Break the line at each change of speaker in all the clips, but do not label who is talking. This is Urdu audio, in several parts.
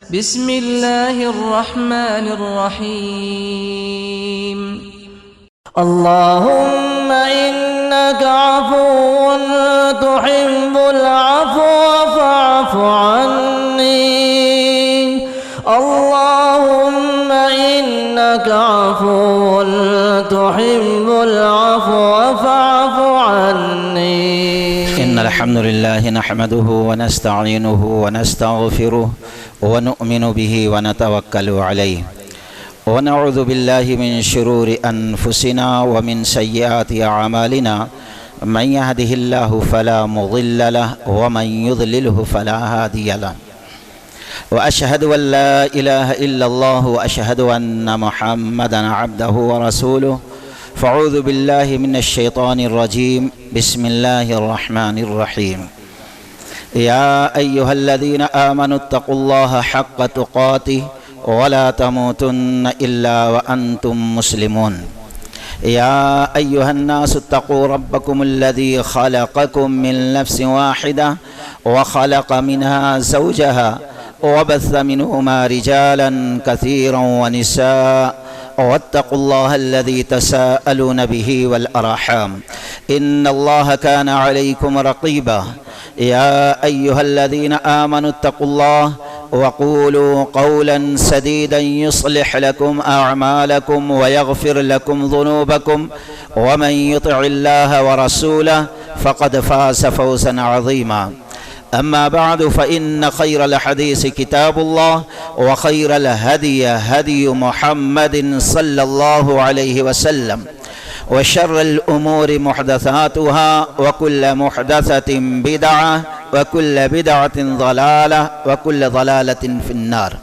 بسم الله الرحمن الرحيم
اللهم إنك عفو تحب العفو فاعف عني اللهم إنك عفو تحب العفو فاعف عني
إن الحمد لله نحمده ونستعينه ونستغفره ونؤمن به ونتوكل عليه ونعوذ بالله من شرور أنفسنا ومن سيئات أعمالنا من يهده الله فلا مضل له ومن يضلله فلا هادي له وأشهد أن لا إله إلا الله وأشهد أن محمدا عبده ورسوله فأعوذ بالله من الشيطان الرجيم بسم الله الرحمن الرحيم يا أيها الذين آمنوا اتقوا الله حق تقاته ولا تموتن إلا وأنتم مسلمون يا أيها الناس اتقوا ربكم الذي خلقكم من نفس واحدة وخلق منها زوجها وبث منهما رجالا كثيرا ونساء واتقوا الله الذي تساءلون به والأرحام إن الله كان عليكم رقيبا يا أيها الذين آمنوا اتقوا الله وقولوا قولا سديدا يصلح لكم أعمالكم ويغفر لكم ذنوبكم ومن يطع الله ورسوله فقد فاز فوزا عظيما أما بعد فإن خير الحديث كتاب الله وخير الهدي هدي محمد صلى الله عليه وسلم وشر الأمور محدثاتها وكل محدثة بدعة وكل بدعة ضلالة وكل ضلالة في النار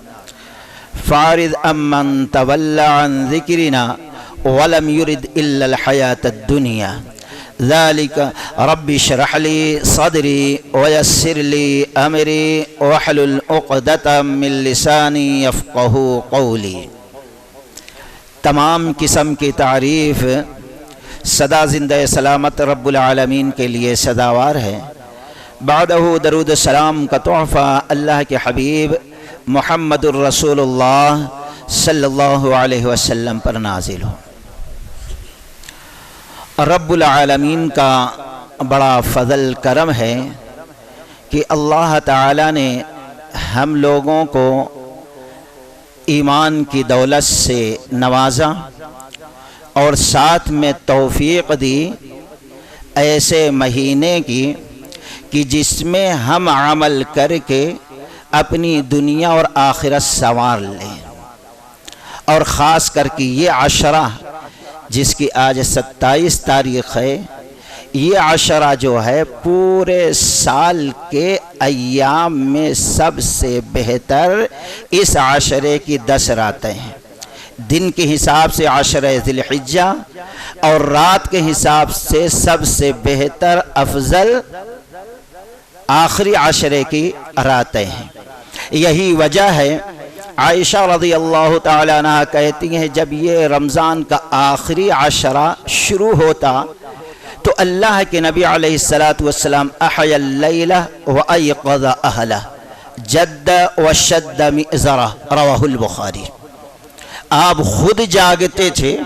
فاعرض أمن تولى عن ذكرنا ولم يرد إلا الحياة الدنيا ذلك رب اشرح لي صدري ويسر لي أمري واحلل عقدة من لساني يفقه قولي تمام قسم کی تعریف سدا زندہ سلامت رب العالمین کے لیے سداوار ہے بعدہ درود السلام کا تحفہ اللہ کے حبیب محمد الرسول اللہ صلی اللہ علیہ وسلم پر نازل ہو رب العالمین کا بڑا فضل کرم ہے کہ اللہ تعالی نے ہم لوگوں کو ایمان کی دولت سے نوازا اور ساتھ میں توفیق دی ایسے مہینے کی کہ جس میں ہم عمل کر کے اپنی دنیا اور آخرت سنوار لیں اور خاص کر کے یہ عشرہ جس کی آج 27 تاریخ ہے یہ عشرہ جو ہے پورے سال کے ایام میں سب سے بہتر اس عشرے کی 10 راتیں ہیں دن کے حساب سے عشرہ ذی الحجہ اور رات کے حساب سے سب سے بہتر افضل آخری عشرے کی راتیں ہیں یہی وجہ ہے عائشہ رضی اللہ تعالیٰ عنہ کہتی ہیں جب یہ رمضان کا آخری عشرہ شروع ہوتا تو اللہ کے نبی علیہ السلام احیا اللیل وایقظ اہلہ جد وشد مئزرہ رواہ البخاری آپ خود جاگتے تھے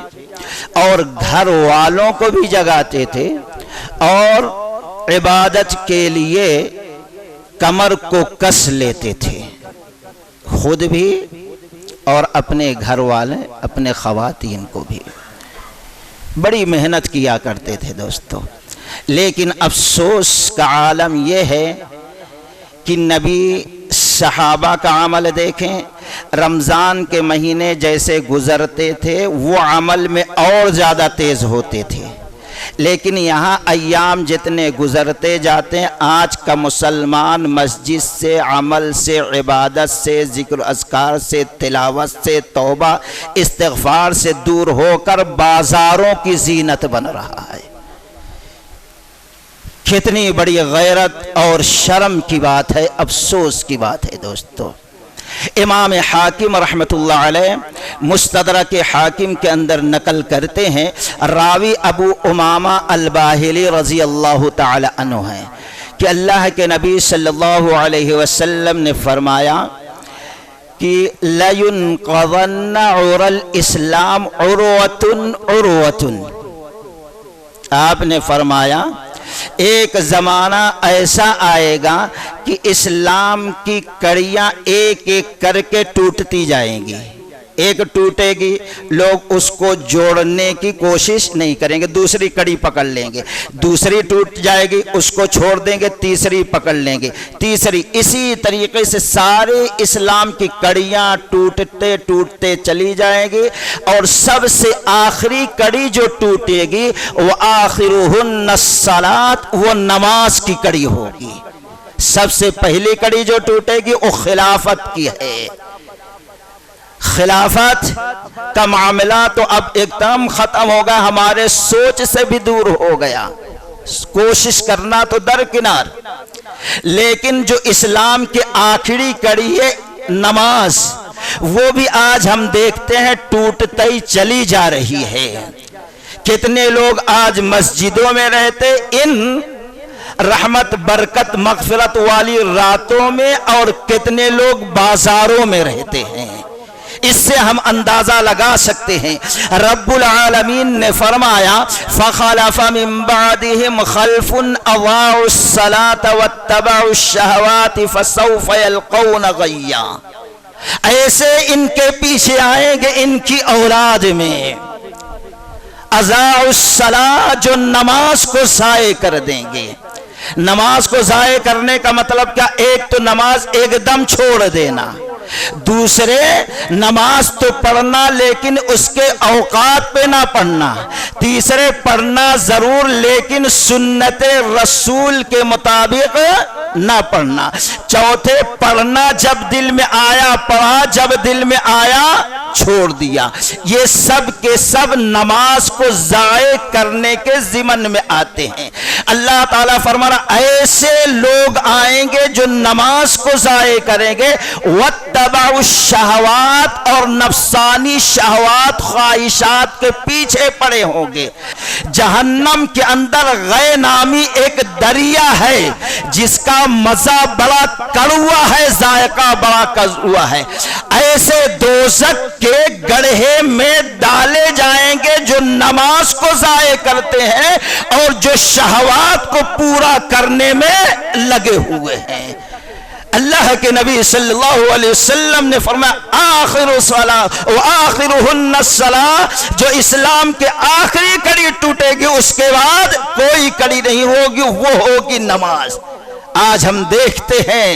اور گھر والوں کو بھی جگاتے تھے اور عبادت کے لیے کمر کو کس لیتے تھے خود بھی اور اپنے گھر والے اپنے خواتین کو بھی بڑی محنت کیا کرتے تھے دوستو لیکن افسوس کا عالم یہ ہے کہ نبی صحابہ کا عمل دیکھیں رمضان کے مہینے جیسے گزرتے تھے وہ عمل میں اور زیادہ تیز ہوتے تھے لیکن یہاں ایام جتنے گزرتے جاتے ہیں آج کا مسلمان مسجد سے عمل سے عبادت سے ذکر اذکار سے تلاوت سے توبہ استغفار سے دور ہو کر بازاروں کی زینت بن رہا ہے کتنی بڑی غیرت اور شرم کی بات ہے افسوس کی بات ہے دوستو امام حاکم رحمت اللہ علیہ مستدرک حاکم کے اندر نقل کرتے ہیں راوی ابو امامہ الباہلی رضی اللہ تعالی عنہ ہیں کہ اللہ کے نبی صلی اللہ علیہ وسلم نے فرمایا کہ لَيُنْقَضَنَّ عُرَى الْإِسْلَامُ عُرْوَةٌ آپ نے فرمایا ایک زمانہ ایسا آئے گا کہ اسلام کی کڑیاں ایک ایک کر کے ٹوٹتی جائیں گی. ایک ٹوٹے گی لوگ اس کو جوڑنے کی کوشش نہیں کریں گے, دوسری کڑی پکڑ لیں گے, دوسری ٹوٹ جائے گی اس کو چھوڑ دیں گے, تیسری پکڑ لیں گے, تیسری. اسی طریقے سے سارے اسلام کی کڑیاں ٹوٹتے ٹوٹتے چلی جائیں گی, اور سب سے آخری کڑی جو ٹوٹے گی وہ آخرہن الصلاۃ, وہ نماز کی کڑی ہوگی. سب سے پہلی کڑی جو ٹوٹے گی وہ خلافت کی ہے. خلافت کا معاملہ تو اب ایک دم ختم ہو گیا, ہمارے سوچ سے بھی دور ہو گیا, کوشش کرنا تو درکنار. لیکن جو اسلام کی آخری کڑی ہے نماز, وہ بھی آج ہم دیکھتے ہیں ٹوٹتی ہی چلی جا رہی ہے. کتنے لوگ آج مسجدوں میں رہتے ان رحمت برکت مغفرت والی راتوں میں, اور کتنے لوگ بازاروں میں رہتے ہیں. اس سے ہم اندازہ لگا سکتے ہیں. رب العالمین نے فرمایا فَخَلَفَ مِن بَعْدِهِمْ خَلْفٌ أَضَاعُوا الصَّلَاةَ وَاتَّبَعُوا الشَّهَوَاتِ فَسَوْفَ يَلْقَوْنَ غَيًّا. ایسے ان کے پیچھے آئیں گے ان کی اولاد میں اضاعوا الصلاۃ, جو نماز کو ضائع کر دیں گے. نماز کو ضائع کرنے کا مطلب کیا؟ ایک تو نماز ایک دم چھوڑ دینا, دوسرے نماز تو پڑھنا لیکن اس کے اوقات پہ نہ پڑھنا, تیسرے پڑھنا ضرور لیکن سنت رسول کے مطابق نہ پڑھنا, چوتھے پڑھنا جب دل میں آیا پڑھا, جب دل میں آیا چھوڑ دیا. یہ سب کے سب نماز کو ضائع کرنے کے ضمن میں آتے ہیں. اللہ تعالیٰ فرما رہا ایسے لوگ آئیں گے جو نماز کو ضائع کریں گے, وَاتَّبَعُوا الشَّهَوَاتِ, اور نفسانی شہوات خواہشات کے پیچھے پڑے ہوں گے. جہنم کے اندر غے نامی ایک دریا ہے جس کا مزہ بڑا کڑوا ہے, ذائقہ بڑا کڑوا ہے. ایسے دوزخ کے گڑھے میں ڈالے جائیں گے جو نماز کو ضائع کرتے ہیں اور جو شہوات کو پورا کرنے میں لگے ہوئے ہیں. اللہ کے نبی صلی اللہ علیہ وسلم نے فرمایا آخر الصلاۃ وآخرہن الصلاۃ, جو اسلام کے آخری کڑی ٹوٹے گی اس کے بعد کوئی کڑی نہیں ہوگی, وہ ہوگی نماز. آج ہم دیکھتے ہیں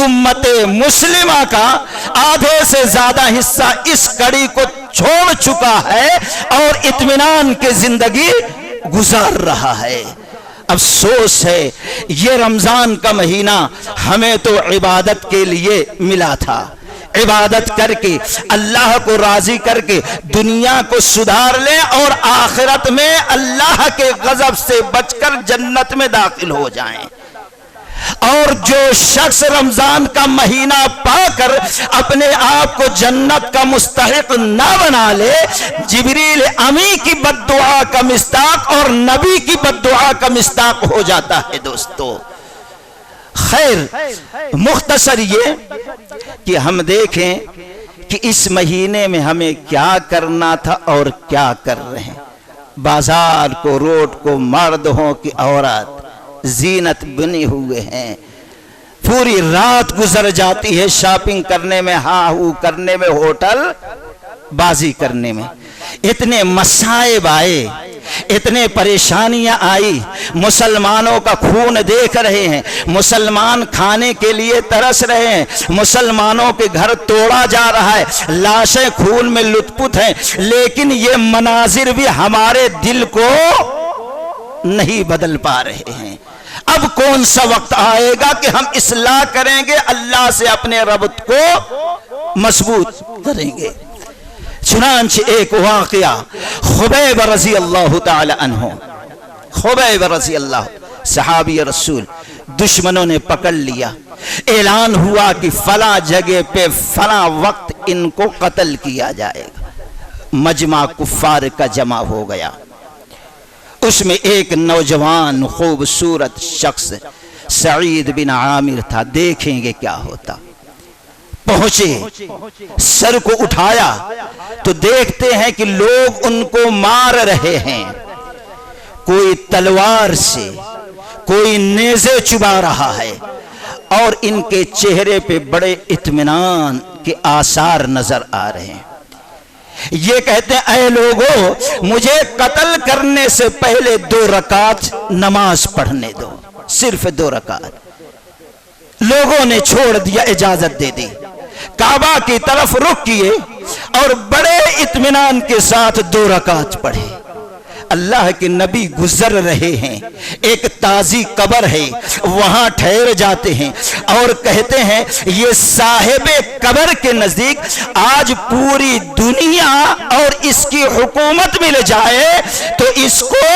امت مسلمہ کا آدھے سے زیادہ حصہ اس کڑی کو چھوڑ چکا ہے اور اطمینان کی زندگی گزار رہا ہے. افسوس ہے یہ رمضان کا مہینہ ہمیں تو عبادت کے لیے ملا تھا, عبادت کر کے اللہ کو راضی کر کے دنیا کو سدھار لیں اور آخرت میں اللہ کے غضب سے بچ کر جنت میں داخل ہو جائیں. اور جو شخص رمضان کا مہینہ پا کر اپنے آپ کو جنت کا مستحق نہ بنا لے, جبریل امی کی بد دعا کا مصداق اور نبی کی بد دعا کا مصداق ہو جاتا ہے. دوستو خیر, مختصر یہ کہ ہم دیکھیں کہ اس مہینے میں ہمیں کیا کرنا تھا اور کیا کر رہے ہیں. بازار کو, روڈ کو, مرد ہوں کہ عورت زینت بنی ہوئے ہیں, پوری رات گزر جاتی ہے شاپنگ کرنے میں, ہاں ہو کرنے میں, ہوٹل بازی کرنے میں. اتنے مصائب آئے, اتنے پریشانیاں آئی, مسلمانوں کا خون دیکھ رہے ہیں, مسلمان کھانے کے لیے ترس رہے ہیں, مسلمانوں کے گھر توڑا جا رہا ہے, لاشیں خون میں لت پت ہیں, لیکن یہ مناظر بھی ہمارے دل کو نہیں بدل پا رہے ہیں. اب کون سا وقت آئے گا کہ ہم اصلاح کریں گے, اللہ سے اپنے ربط کو مضبوط کریں گے. چنانچہ ایک واقعہ خبیب رضی اللہ تعالی عنہ, خبیب رضی اللہ صحابی رسول, دشمنوں نے پکڑ لیا, اعلان ہوا کہ فلاں جگہ پہ فلاں وقت ان کو قتل کیا جائے گا. مجمع کفار کا جمع ہو گیا. اس میں ایک نوجوان خوبصورت شخص سعید بن عامر تھا. دیکھیں گے کیا ہوتا. پہنچے، سر کو اٹھایا تو دیکھتے ہیں کہ لوگ ان کو مار رہے ہیں، کوئی تلوار سے، کوئی نیزے چبا رہا ہے، اور ان کے چہرے پہ بڑے اطمینان کے آثار نظر آ رہے ہیں۔ یہ کہتے ہیں اے لوگو مجھے قتل کرنے سے پہلے 2 رکعت نماز پڑھنے دو، صرف 2 رکعت۔ لوگوں نے چھوڑ دیا، اجازت دے دی، کعبہ کی طرف رخ کیے اور بڑے اطمینان کے ساتھ 2 رکعت پڑھے۔ اللہ کے نبی گزر رہے ہیں، ایک تازی قبر ہے، وہاں ٹھہر جاتے ہیں اور کہتے ہیں یہ صاحب قبر کے نزدیک آج پوری دنیا اور اس کی حکومت مل جائے تو اس کو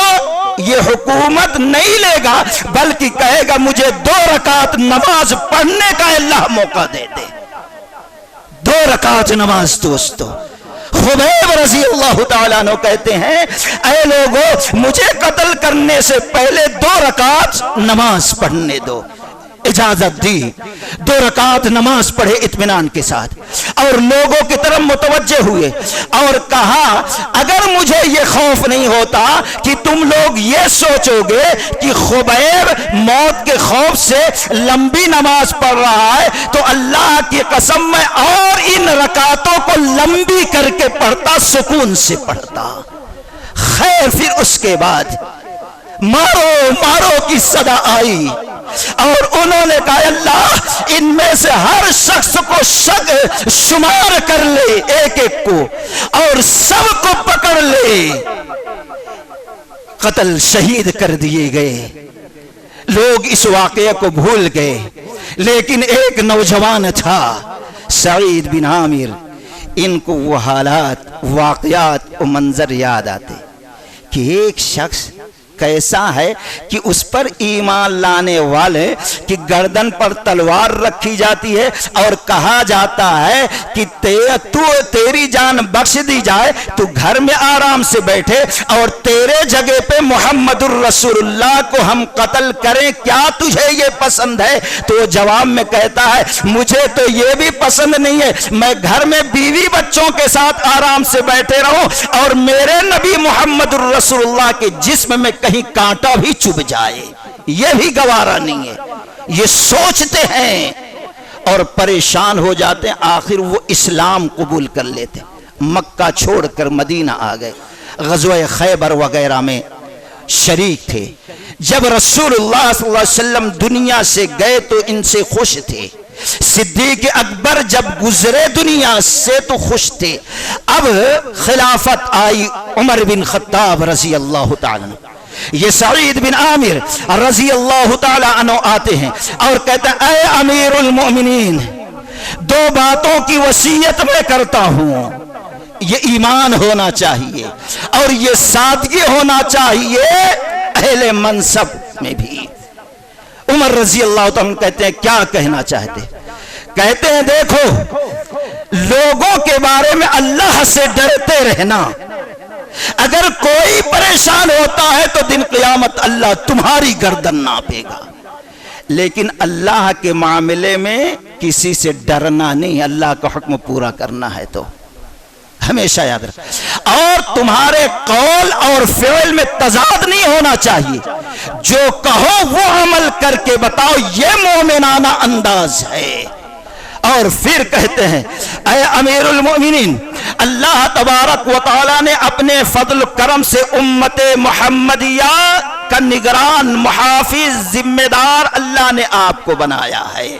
یہ حکومت نہیں لے گا، بلکہ کہے گا مجھے 2 رکعت نماز پڑھنے کا اللہ موقع دے دے۔ 2 رکعت نماز دوستو۔ خبیب رضی اللہ تعالیٰ عنہ کہتے ہیں اے لوگو مجھے قتل کرنے سے پہلے 2 رکعت نماز پڑھنے دو۔ اجازت دی، 2 رکعت نماز پڑھے اطمینان کے ساتھ، اور لوگوں کی طرف متوجہ ہوئے اور کہا اگر مجھے یہ خوف نہیں ہوتا کہ تم لوگ یہ سوچو گے کہ خبیب موت کے خوف سے لمبی نماز پڑھ رہا ہے تو اللہ کی قسم میں اور ان رکعتوں کو لمبی کر کے پڑھتا، سکون سے پڑھتا۔ خیر پھر اس کے بعد مارو مارو کی صدا آئی اور انہوں نے کہا اللہ ان میں سے ہر شخص کو شمار کر لے، ایک ایک کو، اور سب کو پکڑ لے۔ قتل شہید کر دیے گئے۔ لوگ اس واقعے کو بھول گئے، لیکن ایک نوجوان تھا سعید بن عامر، ان کو وہ حالات، واقعات و منظر یاد آتے کہ ایک شخص کیسا ہے کہ اس پر ایمان لانے والے کی گردن پر تلوار رکھی جاتی ہے اور کہا جاتا ہے کہ تیری جان بخش دی جائے، تو گھر میں آرام سے بیٹھے اور تیرے جگہ پہ محمد الرسول اللہ کو ہم قتل کریں، کیا تجھے یہ پسند ہے؟ تو وہ جواب میں کہتا ہے مجھے تو یہ بھی پسند نہیں ہے، میں گھر میں بیوی بچوں کے ساتھ آرام سے بیٹھے رہوں اور میرے نبی محمد الرسول اللہ کے جسم میں کہیں کانٹا بھی چبھ جائے، یہ بھی گوارا نہیں ہے۔ یہ سوچتے ہیں اور پریشان ہو جاتے ہیں، آخر وہ اسلام قبول کر لیتے، مکہ چھوڑ کر مدینہ آ گئے، غزوہ خیبر وغیرہ میں شریک تھے۔ جب رسول اللہ صلی اللہ علیہ وسلم دنیا سے گئے تو ان سے خوش تھے، صدیق اکبر جب گزرے دنیا سے تو خوش تھے۔ اب خلافت آئی عمر بن خطاب رضی اللہ تعالیٰ عنہ، یہ سعید بن عامر رضی اللہ تعالیٰ عنہ آتے ہیں اور کہتے ہیں اے امیر المؤمنین 2 باتوں کی وصیت میں کرتا ہوں، یہ ایمان ہونا چاہیے اور یہ سادگی ہونا چاہیے اہل منصب میں بھی۔ عمر رضی اللہ تعالیٰ کہتے ہیں کیا کہنا چاہتے؟ کہتے ہیں دیکھو لوگوں کے بارے میں اللہ سے ڈرتے رہنا، اگر کوئی پریشان ہوتا ہے تو دن قیامت اللہ تمہاری گردن ناپے گا، لیکن اللہ کے معاملے میں کسی سے ڈرنا نہیں، اللہ کا حکم پورا کرنا ہے تو ہمیشہ یاد رکھ، اور تمہارے قول اور فعل میں تضاد نہیں ہونا چاہیے، جو کہو وہ عمل کر کے بتاؤ، یہ مومنانہ انداز ہے۔ اور پھر کہتے ہیں اے امیر المؤمنین اللہ تبارک و تعالی نے اپنے فضل و کرم سے امت محمدیہ کا نگران، محافظ، ذمہ دار اللہ نے آپ کو بنایا ہے،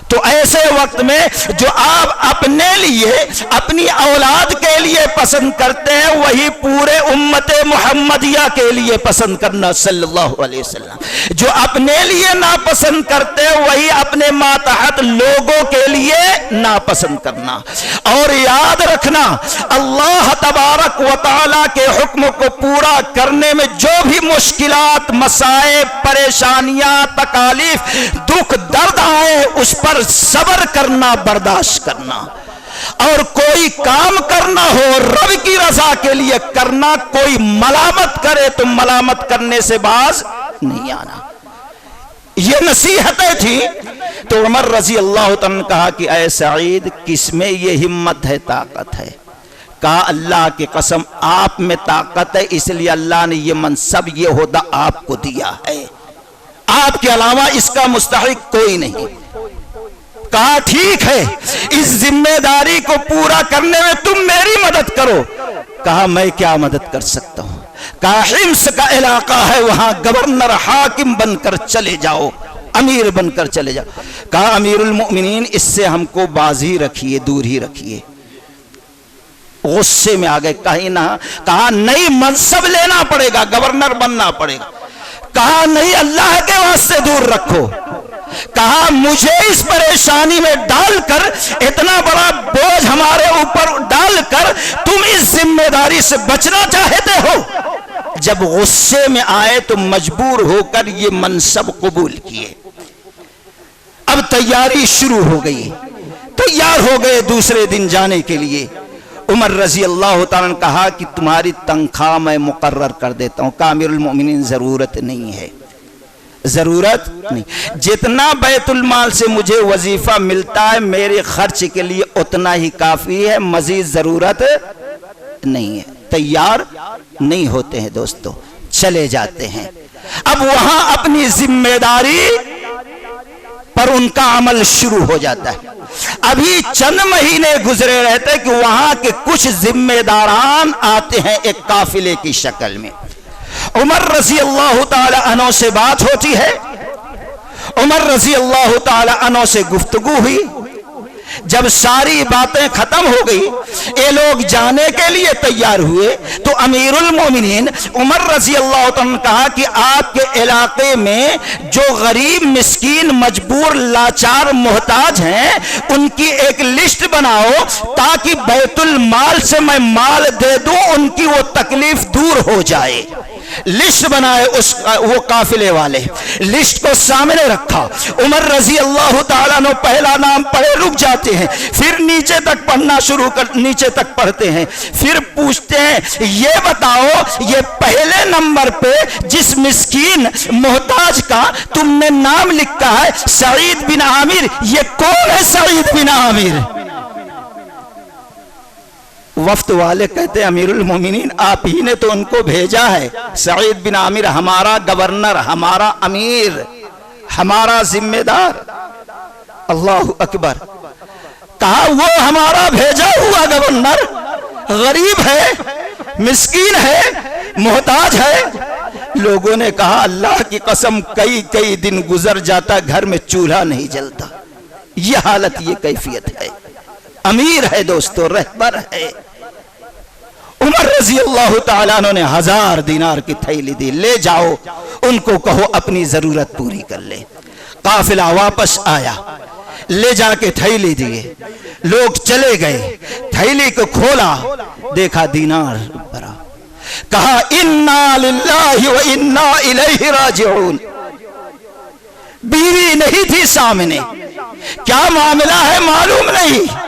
تو ایسے وقت میں جو آپ اپنے لیے اپنی اولاد کے لیے پسند کرتے ہیں وہی پورے امت محمدیہ کے لیے پسند کرنا صلی اللہ علیہ وسلم، جو اپنے لیے ناپسند کرتے ہیں وہی اپنے ماتحت لوگوں کے لیے ناپسند کرنا۔ اور یاد رکھنا اللہ تبارک و تعالی کے حکم کو پورا کرنے میں جو بھی مشکلات، مسائب، پریشانیاں، تکالیف، دکھ، درد آئے اس پر صبر کرنا، برداشت کرنا، اور کوئی کام کرنا ہو رب کی رضا کے لیے کرنا، کوئی ملامت کرے تو ملامت کرنے سے باز نہیں آنا۔ یہ نصیحتیں تھی. تو عمر رضی اللہ تعالیٰ نے کہا کہ اے سعید کس میں یہ ہمت ہے، طاقت ہے؟ کہا اللہ کی قسم آپ میں طاقت ہے، اس لیے اللہ نے یہ منصب یہ عہدہ آپ کو دیا ہے، آپ کے علاوہ اس کا مستحق کوئی نہیں. کہا ٹھیک ہے اس ذمہ داری کو پورا کرنے میں تم میری مدد کرو. کہا میں کیا مدد کر سکتا ہوں؟ کہا حمص کا علاقہ ہے وہاں گورنر حاکم بن کر چلے جاؤ، امیر بن کر چلے جاؤ. کہا امیر المؤمنین اس سے ہم کو باز ہی رکھیے، دور ہی رکھیے. غصے میں آ گئے. کہا نہیں منصب لینا پڑے گا، گورنر بننا پڑے گا. کہا نہیں اللہ کے واسطے دور رکھو. کہا مجھے اس پریشانی میں ڈال کر، اتنا بڑا بوجھ ہمارے اوپر ڈال کر تم اس ذمہ داری سے بچنا چاہتے ہو. جب غصے میں آئے تو مجبور ہو کر یہ منصب قبول کیے. اب تیاری شروع ہو گئی، تیار ہو گئے دوسرے دن جانے کے لیے. عمر رضی اللہ تعالیٰ نے کہا کہ تمہاری تنخواہ میں مقرر کر دیتا ہوں. کہا امیر المؤمنین ضرورت نہیں ہے، ضرورت نہیں. جتنا بیت المال سے مجھے وظیفہ ملتا ہے میرے خرچ کے لیے اتنا ہی کافی ہے، مزید ضرورت نہیں ہے. تیار نہیں ہوتے ہیں دوستو، چلے جاتے ہیں. اب وہاں اپنی ذمہ داری پر ان کا عمل شروع ہو جاتا ہے. ابھی چند مہینے گزرے رہتے کہ وہاں کے کچھ ذمہ داران آتے ہیں ایک قافلے کی شکل میں. عمر رضی اللہ تعالی عنہ سے بات ہوتی ہے، عمر رضی اللہ تعالی عنہ سے گفتگو ہوئی. جب ساری باتیں ختم ہو گئی، یہ لوگ جانے کے لیے تیار ہوئے تو امیر المومنین عمر رضی اللہ عنہ نے کہا کہ آپ کے علاقے میں جو غریب مسکین مجبور لاچار محتاج ہیں ان کی ایک لسٹ بناؤ تاکہ بیت المال سے میں مال دے دوں، ان کی وہ تکلیف دور ہو جائے. لسٹ بنائے وہ قافلے والے، لسٹ کو سامنے رکھا. عمر رضی اللہ تعالیٰ نے پہلا نام پڑھے رک جاتے ہیں، پھر نیچے تک پڑھنا شروع کر، نیچے تک پڑھتے ہیں. پھر پوچھتے ہیں یہ بتاؤ یہ پہلے نمبر پہ جس مسکین محتاج کا تم نے نام لکھا ہے سعید بن عامر، یہ کون ہے سعید بن عامر؟ وفد والے کہتے ہیں امیر المومنین آپ ہی نے تو ان کو بھیجا ہے. سعید بن عامر ہمارا گورنر، ہمارا امیر، ہمارا ذمہ دار. اللہ اکبر. کہا وہ ہمارا بھیجا ہوا گورنر غریب ہے، مسکین ہے، محتاج ہے. لوگوں نے کہا اللہ کی قسم کئی دن گزر جاتا گھر میں چولہا نہیں جلتا. یہ حالت، یہ کیفیت ہے. امیر ہے دوستو، رہبر ہے. عمر رضی اللہ تعالیٰ عنہ نے 1000 دینار کی تھیلی دی، لے جاؤ ان کو کہو اپنی ضرورت پوری کر لے. قافلہ واپس آیا، لے جا کے تھیلی دیے. لوگ چلے گئے، تھیلی کو کھولا، دیکھا دینار بھرا. کہا انا للہ و انا الیہ راجعون. بیوی نہیں تھی سامنے، کیا معاملہ ہے معلوم نہیں.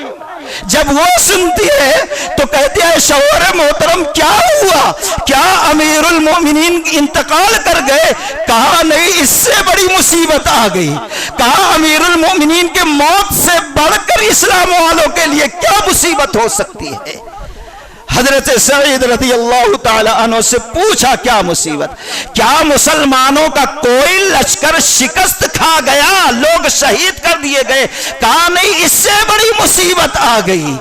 جب وہ سنتی ہے تو کہتی ہے شوہر محترم کیا ہوا؟ کیا امیر المومنین انتقال کر گئے؟ کہا نہیں، اس سے بڑی مصیبت آ گئی. کہا امیر المومنین کے موت سے بڑھ کر اسلام والوں کے لیے کیا مصیبت ہو سکتی ہے؟ حضرت سعید رضی اللہ تعالی عنہ سے پوچھا کیا مصیبت؟ کیا مسلمانوں کا کوئی لشکر شکست کھا گیا، لوگ شہید کر دیے گئے؟ کہا نہیں، اس سے بڑی مصیبت آ گئی.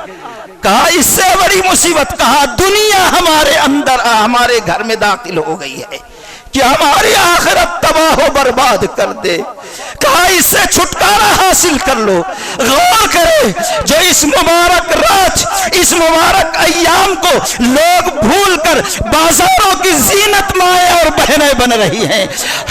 کہا اس سے بڑی مصیبت؟ کہا دنیا ہمارے اندر ہمارے گھر میں داخل ہو گئی ہے کہ ہماری آخرت تباہ و برباد کر دے. کہا اس سے چھٹکارا حاصل کر لو. غور کرے جو اس مبارک رات، اس مبارک ایام کو لوگ بھول کر بازاروں کی زینت مائیں اور بہنیں بن رہی ہیں.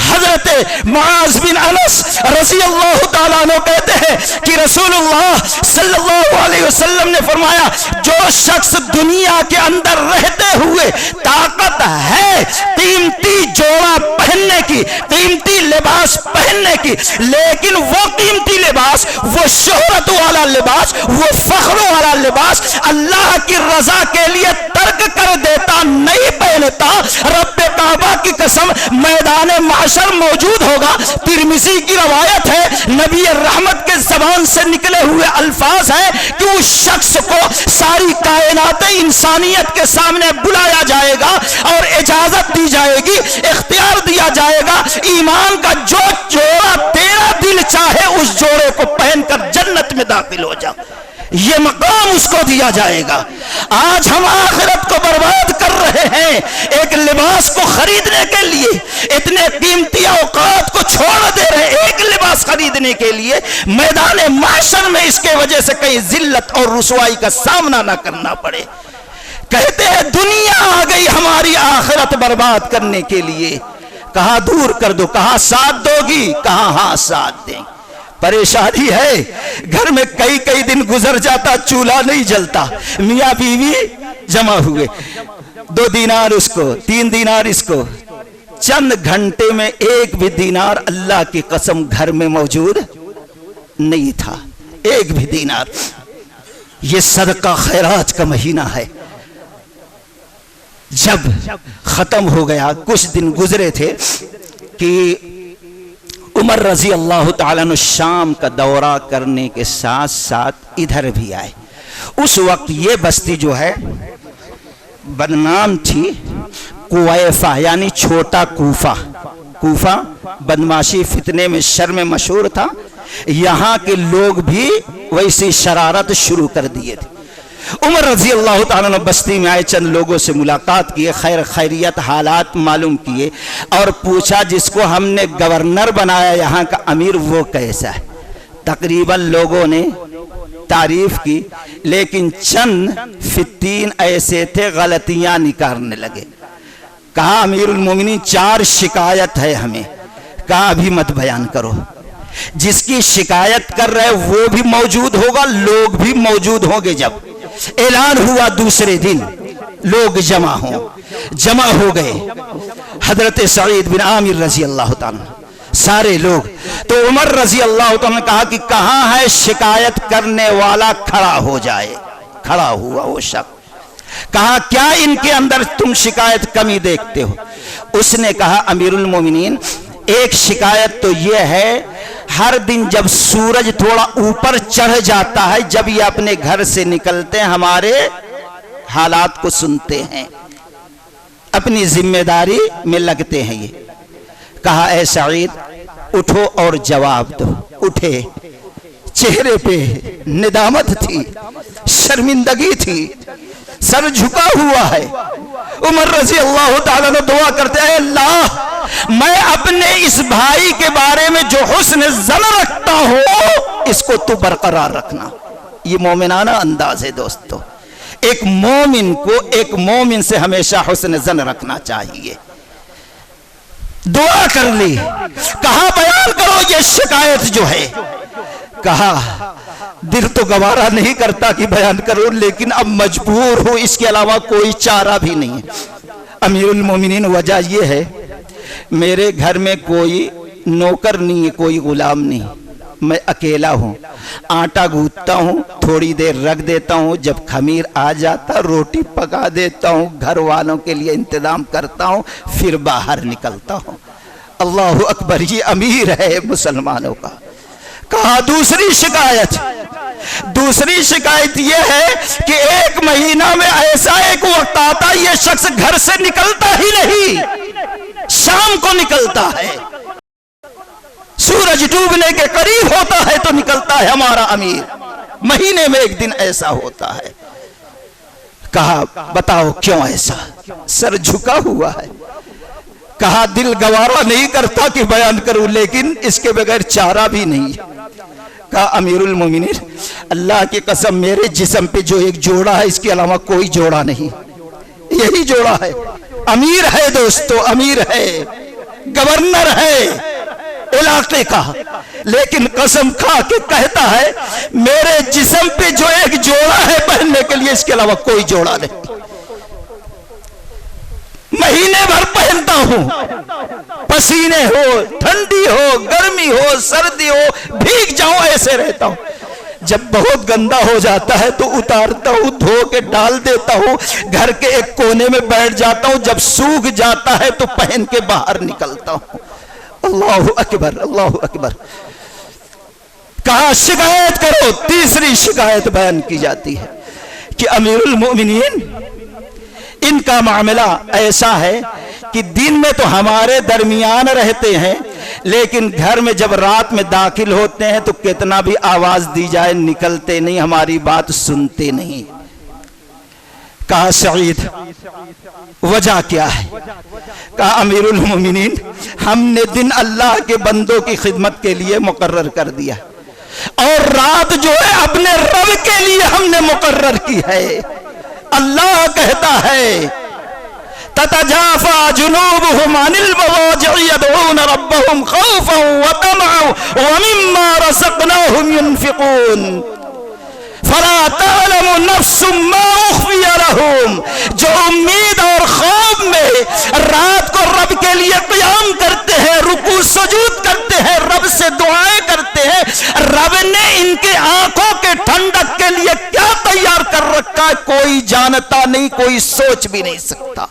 حضرت معاذ بن انس رضی اللہ تعالی تعالیٰ عنہ کہتے ہیں کہ رسول اللہ صلی اللہ علیہ وسلم نے فرمایا جو شخص دنیا کے اندر رہتے ہوئے طاقت ہے قیمتی جوڑا پہننے کی، قیمتی لباس پہننے کی، لیکن وہ قیمتی لباس، وہ شہرت والا لباس، وہ فخر والا لباس اللہ کی رضا کے لیے ترک کر دیتا، نہیں پہنتا، رب کعبہ کی قسم میدان محشر موجود ہوگا۔ ترمذی کی روایت ہے، نبی رحمت کے زبان سے نکلے ہوئے الفاظ ہیں کہ اس شخص کو ساری کائنات انسانیت کے سامنے بلایا جائے گا اور اجازت دی جائے گی، اختیار دیا جائے گا، ایمان کا جو جوڑا تیرا دل چاہے اس جوڑے کو پہن کر جنت میں داخل ہو جا، یہ مقام اس کو دیا جائے گا۔ آج ہم آخرت کو برباد کر رہے ہیں ایک لباس کو خریدنے کے لیے، اتنے قیمتی اوقات کو چھوڑ دے رہے ہیں ایک لباس خریدنے کے لیے، میدان محشر میں اس کے وجہ سے کہیں ذلت اور رسوائی کا سامنا نہ کرنا پڑے۔ کہتے ہیں دنیا آ گئی ہماری آخرت برباد کرنے کے لیے، کہاں دور کر دو، کہاں ساتھ دو گی، کہاں ہاں ساتھ دیں۔ پریشانی ہے، گھر میں کئی دن گزر جاتا، چولہا نہیں جلتا، میاں بیوی جمع ہوئے، 2 دینار اس کو، 3 دینار اس کو، چند گھنٹے میں ایک بھی دینار اللہ کی قسم گھر میں موجود نہیں تھا، ایک بھی دینار۔ یہ صدقہ خیرات کا مہینہ ہے۔ جب ختم ہو گیا، کچھ دن گزرے تھے کہ عمر رضی اللہ تعالیٰ عنہ شام کا دورہ کرنے کے ساتھ ساتھ ادھر بھی آئے۔ اس وقت یہ بستی جو ہے بدنام تھی، کویفہ یعنی چھوٹا کوفہ، کوفہ بدماشی فتنے میں شر میں مشہور تھا، یہاں کے لوگ بھی ویسی شرارت شروع کر دیے تھے۔ عمر رضی اللہ تعالیٰ عنہ بستی میں آئے، چند لوگوں سے ملاقات کیے، خیر خیریت حالات معلوم کیے اور پوچھا جس کو ہم نے گورنر بنایا یہاں کا امیر وہ کیسا ہے؟ تقریباً لوگوں نے تعریف کی، لیکن چند فتین ایسے تھے غلطیاں نکالنے لگے۔ کہا امیر المومنین 4 شکایت ہے ہمیں، کہا ابھی مت بیان کرو، جس کی شکایت کر رہے وہ بھی موجود ہوگا، لوگ بھی موجود ہوں گے۔ جب اعلان ہوا دوسرے دن لوگ جمع ہو گئے، حضرت سعید بن عامر رضی اللہ تعالیٰ سارے لوگ، تو عمر رضی اللہ تعالیٰ نے کہا کہ کہاں ہے شکایت کرنے والا، کھڑا ہو جائے۔ کھڑا ہوا وہ شخص، کہا کیا ان کے اندر تم شکایت کمی دیکھتے ہو؟ اس نے کہا امیر المومنین ایک شکایت تو یہ ہے، ہر دن جب سورج تھوڑا اوپر چڑھ جاتا ہے، جب یہ اپنے گھر سے نکلتے ہیں ہمارے حالات کو سنتے ہیں، اپنی ذمہ داری میں لگتے ہیں۔ یہ کہا اے سعید اٹھو اور جواب دو۔ اٹھے، چہرے پہ ندامت تھی، شرمندگی تھی، سر جھکا ہوا ہے۔ عمر رضی اللہ تعالیٰ نے دعا کرتے ہیں اللہ میں اپنے اس بھائی کے بارے میں جو حسن ظن رکھتا ہوں اس کو تو برقرار رکھنا۔ یہ مومنانہ انداز ہے دوستو، ایک مومن کو ایک مومن سے ہمیشہ حسن ظن رکھنا چاہیے۔ دعا کر لی، کہا بیان کرو یہ شکایت جو ہے۔ کہا دل تو گوارا نہیں کرتا کہ بیان کروں، لیکن اب مجبور ہوں، اس کے علاوہ کوئی چارہ بھی نہیں ہے۔ امیر المومنین وجہ یہ ہے میرے گھر میں کوئی نوکر نہیں ہے، کوئی غلام نہیں، میں اکیلا ہوں، آٹا گوندتا ہوں، تھوڑی دیر رکھ دیتا ہوں، جب خمیر آ جاتا روٹی پکا دیتا ہوں، گھر والوں کے لیے انتظام کرتا ہوں، پھر باہر نکلتا ہوں۔ اللہ اکبر، یہ امیر ہے مسلمانوں کا۔ کہا دوسری شکایت یہ ہے کہ ایک مہینہ میں ایسا ایک وقت آتا یہ شخص گھر سے نکلتا ہی نہیں، شام کو نکلتا ہے، سورج ڈوبنے کے قریب ہوتا ہے تو نکلتا ہے ہمارا امیر، مہینے میں ایک دن ایسا ہوتا ہے۔ کہا بتاؤ کیوں ایسا؟ سر جھکا ہوا ہے۔ کہا دل گوارا نہیں کرتا کہ بیان کروں، لیکن اس کے بغیر چارہ بھی نہیں۔ کہا امیر المومنین اللہ کی قسم میرے جسم پہ جو ایک جوڑا ہے اس کے علاوہ کوئی جوڑا نہیں، یہی جوڑا ہے۔ امیر ہے دوستو، امیر ہے، گورنر ہے،
علاقے کا، لیکن قسم کھا کے کہتا ہے میرے جسم پہ جو ایک جوڑا ہے پہننے کے لیے، اس کے علاوہ کوئی جوڑا نہیں، مہینے بھر پہنتا ہوں، پسینے ہو، ٹھنڈی ہو، گرمی ہو، سردی ہو، بھیگ جاؤں ایسے رہتا ہوں، جب بہت گندا ہو جاتا ہے تو اتارتا ہوں، دھو کے ڈال دیتا ہوں، گھر کے ایک کونے میں بیٹھ جاتا ہوں، جب سوکھ جاتا ہے تو پہن کے باہر نکلتا ہوں۔ اللہ اکبر، اللہ اکبر۔ کہا شکایت کرو، تیسری شکایت بیان کی جاتی ہے کہ امیر المؤمنین ان کا معاملہ ایسا ہے کہ دن میں تو ہمارے درمیان رہتے ہیں، لیکن گھر میں جب رات میں داخل ہوتے ہیں تو کتنا بھی آواز دی جائے نکلتے نہیں، ہماری بات سنتے نہیں۔ کہا سعید وجہ کیا ہے؟ کہا امیر المومنین ہم نے دن اللہ کے بندوں کی خدمت کے لیے مقرر کر دیا، اور رات جو ہے اپنے رب کے لیے ہم نے مقرر کی ہے۔ اللہ کہتا ہے تتجافى جنوبهم عن المضاجع يدعون ربهم خوفا وطمعا ومما رزقناهم ينفقون فلا تعلم نفس ما اخفي لهم، جو امید اور خوف میں رات کو رب کے لیے قیام کرتے ہیں، رکوع سجود کرتے ہیں، رب سے دعائیں کرتے ہیں، رب نے ان کے آنکھوں کے ٹھنڈک کے لیے کیا تیار کر رکھا ہے کوئی جانتا نہیں، کوئی سوچ بھی نہیں سکتا۔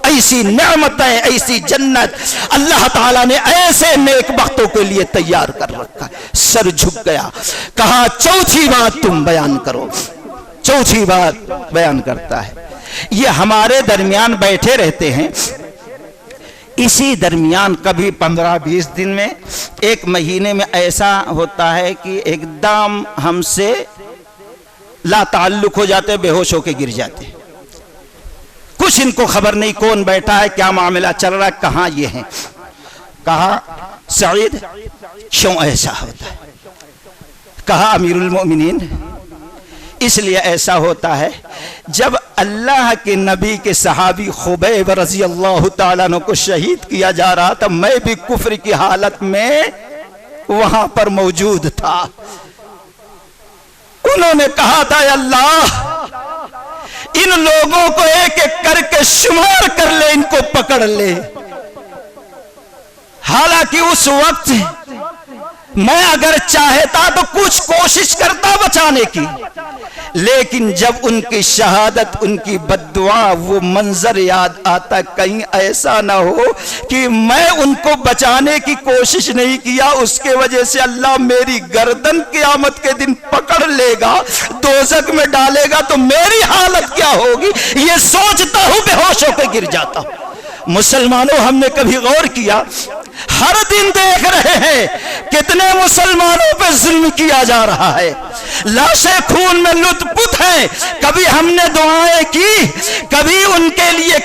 ایسی نعمتیں، ایسی جنت اللہ تعالیٰ نے ایسے نیک بختوں کے لیے تیار کر رکھا ہے۔ سر جھک گیا، کہا چوتھی بات تم بیان کرو۔ چوتھی بات بیان کرتا ہے، یہ ہمارے درمیان بیٹھے رہتے ہیں، اسی درمیان کبھی 15-20 دن میں، ایک مہینے میں ایسا ہوتا ہے کہ ایک دم ہم سے لا تعلق ہو جاتے، بے ہوش ہو کے گر جاتے، کچھ ان کو خبر نہیں کون بیٹھا ہے، کیا معاملہ چل رہا ہے، کہاں یہ ہیں۔ کہا سعید کیوں ایسا ہوتا ہے؟ کہا امیر المؤمنین اس لیے ایسا ہوتا ہے، جب اللہ کے نبی کے صحابی خبیب رضی اللہ تعالیٰ عنہ کو شہید کیا جا رہا تھا، میں بھی کفر کی حالت میں وہاں پر موجود تھا۔ انہوں نے کہا تھا اے اللہ ان لوگوں کو ایک ایک کر کے شمار کر لے، ان کو پکڑ لے۔ حالانکہ اس وقت میں اگر چاہتا تو کچھ کوشش کرتا بچانے کی، لیکن جب ان کی شہادت، ان کی بددعا، وہ منظر یاد آتا، کہیں ایسا نہ ہو کہ میں ان کو بچانے کی کوشش نہیں کیا، اس کے وجہ سے اللہ میری گردن قیامت کے دن پکڑ لے گا، دوزخ میں ڈالے گا، تو میری حالت کیا ہوگی، یہ سوچتا ہوں بے ہوش ہو کے گر جاتا ہوں۔ مسلمانوں ہم نے کبھی غور کیا، ہر دن دیکھ رہے ہیں کتنے مسلمانوں پہ ظلم کیا جا رہا ہے، لاشیں خون میں لت پت ہیں، کبھی ہم نے دعائیں کی، کبھی ان کے لیے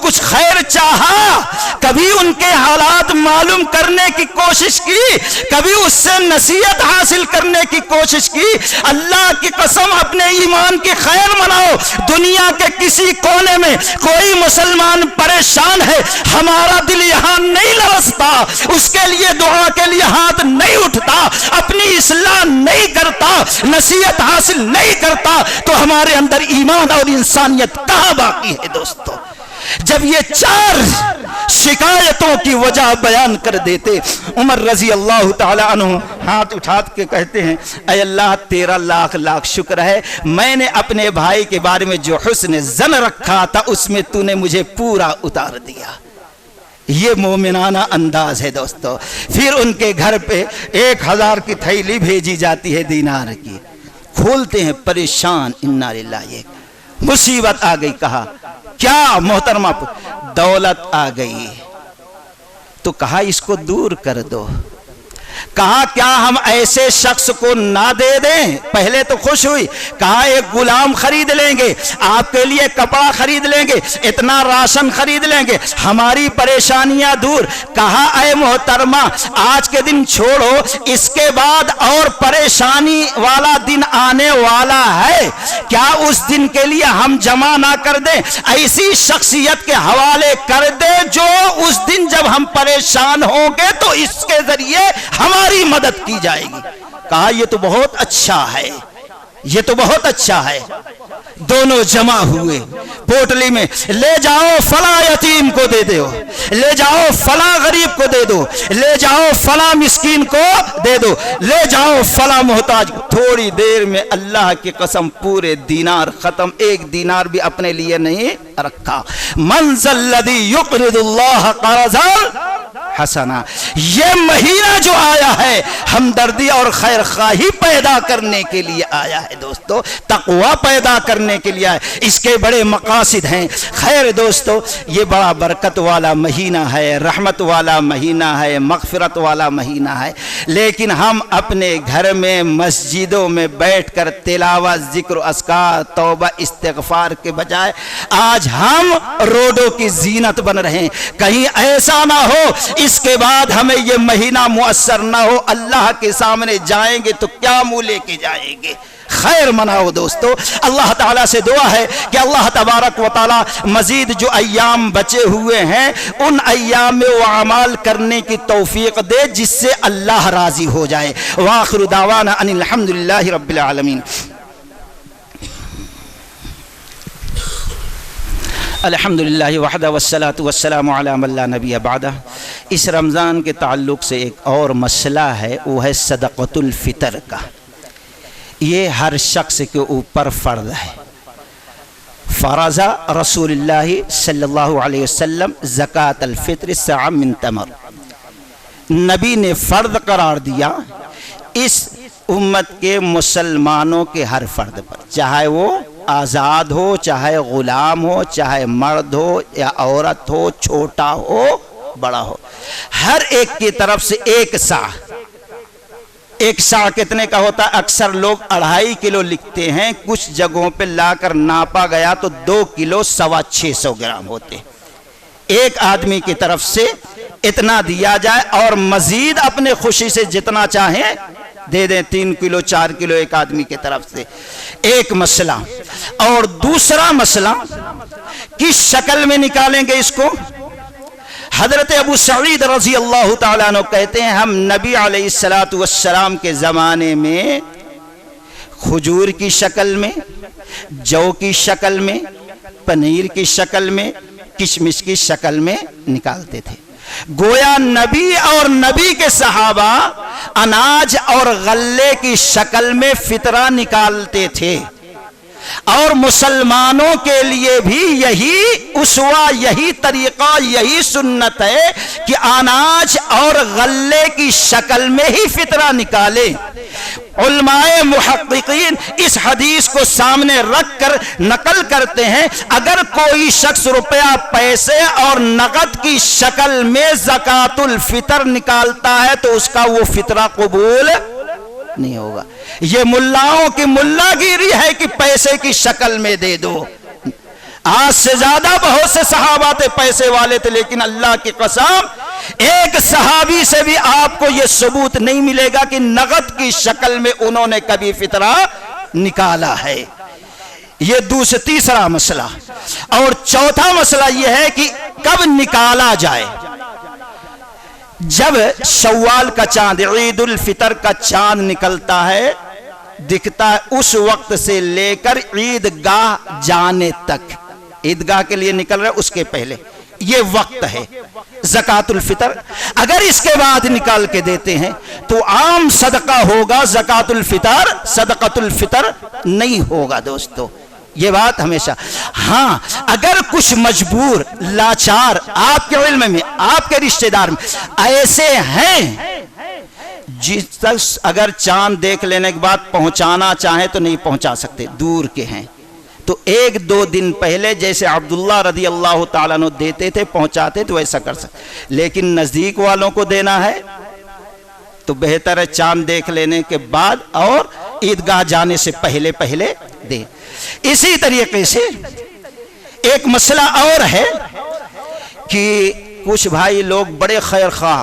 کچھ خیر چاہا، کبھی ان کے حالات معلوم کرنے کی کوشش کی، کبھی اس سے نصیحت حاصل کرنے کی کوشش کی۔ اللہ کی قسم اپنے ایمان کی خیر مناؤ، دنیا کے کسی کونے میں کوئی مسلمان پریشان ہے، ہمارا دل یہاں نہیں لرزتا، اس کے لیے دعا کے لیے ہاتھ نہیں اٹھتا، اپنی اصلاح نہیں کرتا، نصیحت حاصل نہیں کرتا، تو ہمارے اندر ایمان اور انسانیت کہاں باقی ہے دوستو؟ جب یہ چار شکایتوں کی وجہ بیان کر دیتے، عمر رضی اللہ تعالی عنہ ہاتھ اٹھا کے کہتے ہیں اے اللہ تیرا لاکھ لاکھ شکر ہے، میں نے اپنے بھائی کے بارے میں جو حسن ظن رکھا تھا اس میں تو نے مجھے پورا اتار دیا۔ یہ مومنانہ انداز ہے دوستو۔ پھر ان کے گھر پہ 1000 کی تھیلی بھیجی جاتی ہے دینار کی، کھولتے ہیں پریشان، انا للہ، یہ مصیبت آ گئی۔ کہا کیا محترمہ؟ دولت آ گئی۔ تو کہا اس کو دور کر دو۔ کہا کیا ہم ایسے شخص کو نہ دے دیں؟ پہلے تو خوش ہوئی، کہا ایک غلام خرید لیں گے، آپ کے لیے کپڑا خرید لیں گے، اتنا راشن خرید لیں گے، ہماری پریشانیاں دور۔ کہا اے محترمہ آج کے دن چھوڑو، اس کے بعد اور پریشانی والا دن آنے والا ہے، کیا اس دن کے لیے ہم جمع نہ کر دیں، ایسی شخصیت کے حوالے کر دیں جو اس دن جب ہم پریشان ہوں گے تو اس کے ذریعے ہماری مدد کی جائے گی۔ کہا یہ تو بہت اچھا ہے، یہ تو بہت اچھا ہے۔ دونوں جمع ہوئے پوٹلی میں، لے جاؤ فلاں یتیم کو دے دو، لے جاؤ فلاں غریب کو دے دو، لے جاؤ فلاں مسکین کو دے دو، لے جاؤ فلاں محتاج کو۔ تھوڑی دیر میں اللہ کی قسم پورے دینار ختم، ایک دینار بھی اپنے لیے نہیں رکھا۔ من ذا الذی یقرض اللہ قرضا حسنا، یہ مہینہ جو آیا ہے ہمدردی اور خیر خواہی پیدا کرنے کے لیے آیا ہے دوستو، تقوی پیدا کرنے کے لیے ہے، اس کے بڑے مقاصد ہیں۔ خیر دوستو یہ بڑا برکت والا مہینہ ہے، رحمت والا مہینہ ہے، مغفرت والا مہینہ ہے، لیکن ہم اپنے گھر میں مسجدوں میں بیٹھ کر تلاوت، ذکر و اذکار، توبہ استغفار کے بجائے آج ہم روڈوں کی زینت بن رہے ہیں۔ کہیں ایسا نہ ہو اس کے بعد ہمیں یہ مہینہ مؤثر نہ ہو، اللہ کے سامنے جائیں گے تو کیا منہ لے کے جائیں گے۔ خیر مناؤ دوستو، اللہ تعالیٰ سے دعا ہے کہ اللہ تبارک و تعالیٰ مزید جو ایام بچے ہوئے ہیں ان ایام میں وہ اعمال کرنے کی توفیق دے جس سے اللہ راضی ہو جائے۔ وآخر دعوانا ان الحمدللہ رب العالمین۔ الحمدللہ وحدہ والصلاة والسلام علی من لا نبی بعدہ۔ اس رمضان کے تعلق سے ایک اور مسئلہ ہے، وہ ہے صدقۃ الفطر کا۔ یہ ہر شخص کے اوپر فرض ہے۔ فرض رسول اللہ صلی اللہ علیہ وسلم زکوٰۃ الفطر صاع من تمر، نبی نے فرض قرار دیا اس امت کے مسلمانوں کے ہر فرد پر، چاہے وہ آزاد ہو، چاہے غلام ہو، چاہے مرد ہو یا عورت ہو، چھوٹا ہو بڑا ہو، ہر ایک کی طرف سے ایک سا۔ ایک سا کتنے کا ہوتا ہے؟ اکثر لوگ 2.5 کلو لکھتے ہیں، کچھ جگہوں پہ لا کر ناپا گیا تو 2 کلو 625 گرام ہوتے۔ ایک آدمی کی طرف سے اتنا دیا جائے اور مزید اپنے خوشی سے جتنا چاہیں دے دیں، 3 کلو 4 کلو ایک آدمی کی طرف سے۔ ایک مسئلہ، اور دوسرا مسئلہ کس شکل میں نکالیں گے اس کو؟ حضرت ابو سعید رضی اللہ تعالیٰ عنہ کہتے ہیں ہم نبی علیہ السلام کے زمانے میں کھجور کی شکل میں، جو کی شکل میں، پنیر کی شکل میں، کشمش کی شکل میں نکالتے تھے۔ گویا نبی اور نبی کے صحابہ اناج اور غلے کی شکل میں فطرہ نکالتے تھے، اور مسلمانوں کے لیے بھی یہی اسوہ، یہی طریقہ، یہی سنت ہے کہ اناج اور غلے کی شکل میں ہی فطرہ نکالے۔ علماء محققین اس حدیث کو سامنے رکھ کر نقل کرتے ہیں اگر کوئی شخص روپیہ، پیسے اور نقد کی شکل میں زکوٰۃ الفطر نکالتا ہے تو اس کا وہ فطرہ قبول نہیں ہوگا۔ یہ ملاؤں کی ملا گیری ہے کہ پیسے کی شکل میں دے دو۔ آج سے زیادہ بہت سے صحابہ تھے پیسے والے تھے، لیکن اللہ کی قسم ایک صحابی سے بھی آپ کو یہ ثبوت نہیں ملے گا کہ نقد کی شکل میں انہوں نے کبھی فطرہ نکالا ہے۔ یہ تیسرا مسئلہ۔ اور چوتھا مسئلہ یہ ہے کہ کب نکالا جائے۔ جب شوال کا چاند، عید الفطر کا چاند نکلتا ہے، دکھتا ہے، اس وقت سے لے کر عیدگاہ جانے تک، عیدگاہ کے لیے نکل رہے اس کے پہلے یہ وقت ہے زکوٰۃ الفطر۔ اگر اس کے بعد نکال کے دیتے ہیں تو عام صدقہ ہوگا، زکوٰۃ الفطر صدقۃ الفطر نہیں ہوگا دوستو، یہ بات ہمیشہ۔ ہاں اگر کچھ مجبور، لاچار، آپ کے علم میں، آپ کے رشتہ دار میں ایسے ہیں جس تک اگر چاند دیکھ لینے کے بعد پہنچانا چاہیں تو نہیں پہنچا سکتے، دور کے ہیں، تو 1-2 دن پہلے جیسے عبداللہ رضی اللہ تعالیٰ عنہ دیتے تھے، پہنچاتے تو ایسا کر سکتے، لیکن نزدیک والوں کو دینا ہے تو بہتر ہے چاند دیکھ لینے کے بعد اور عیدگاہ جانے سے پہلے پہلے دے۔ اسی طریقے سے ایک مسئلہ اور ہے کہ کچھ بھائی لوگ بڑے خیر خواہ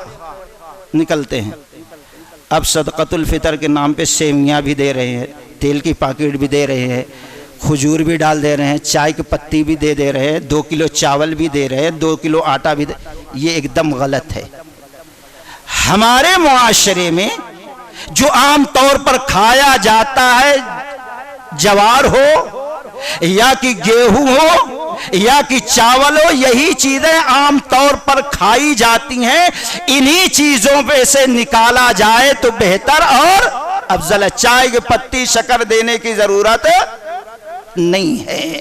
نکلتے ہیں، اب صدقۃ الفطر کے نام پہ سیویاں بھی دے رہے ہیں، تیل کی پاکٹ بھی دے رہے ہیں، کھجور بھی ڈال دے رہے ہیں، چائے کی پتی بھی دے رہے ہیں، 2 کلو چاول بھی دے رہے ہیں، 2 کلو آٹا بھی یہ ایک دم غلط ہے۔ ہمارے معاشرے میں جو عام طور پر کھایا جاتا ہے، جوار ہو یا کہ گیہوں ہو یا کہ چاول ہو، یہی چیزیں عام طور پر کھائی جاتی ہیں، انہی چیزوں پہ سے نکالا جائے تو بہتر اور افضل ہے۔ چائے کی پتی شکر دینے کی ضرورت نہیں ہے۔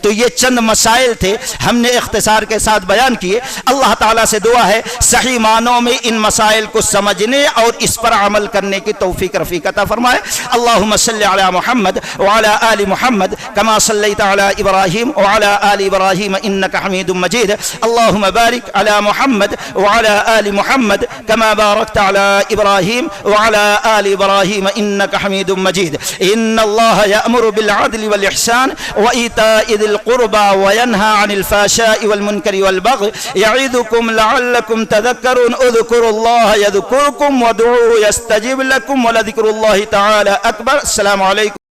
تو یہ چند مسائل تھے، ہم نے اختصار کے ساتھ بیان کیے۔ اللہ تعالیٰ سے دعا ہے صحیح معنوں میں ان مسائل کو سمجھنے اور اس پر عمل کرنے کی توفیق رفیق عطا فرمائے۔ اللہم صلی علی محمد وعلی آل محمد کما صلیت علی ابراہیم وعلی آل ابراہیم انک حمید مجید۔ اللہم بارک علی محمد وعلی آل محمد کما بارکت علی ابراہیم وعلی آل ابراہیم انک حمید مجید۔ ان اللہ یأمر بالعدل والاحسان وإیتاء ذی القربى وينهى عن الفحشاء والمنكر والبغي يعظكم لعلكم تذكرون اذكروا الله يذكركم وادعوه يستجب لكم ولذكر الله تعالى أكبر۔ السلام علیکم۔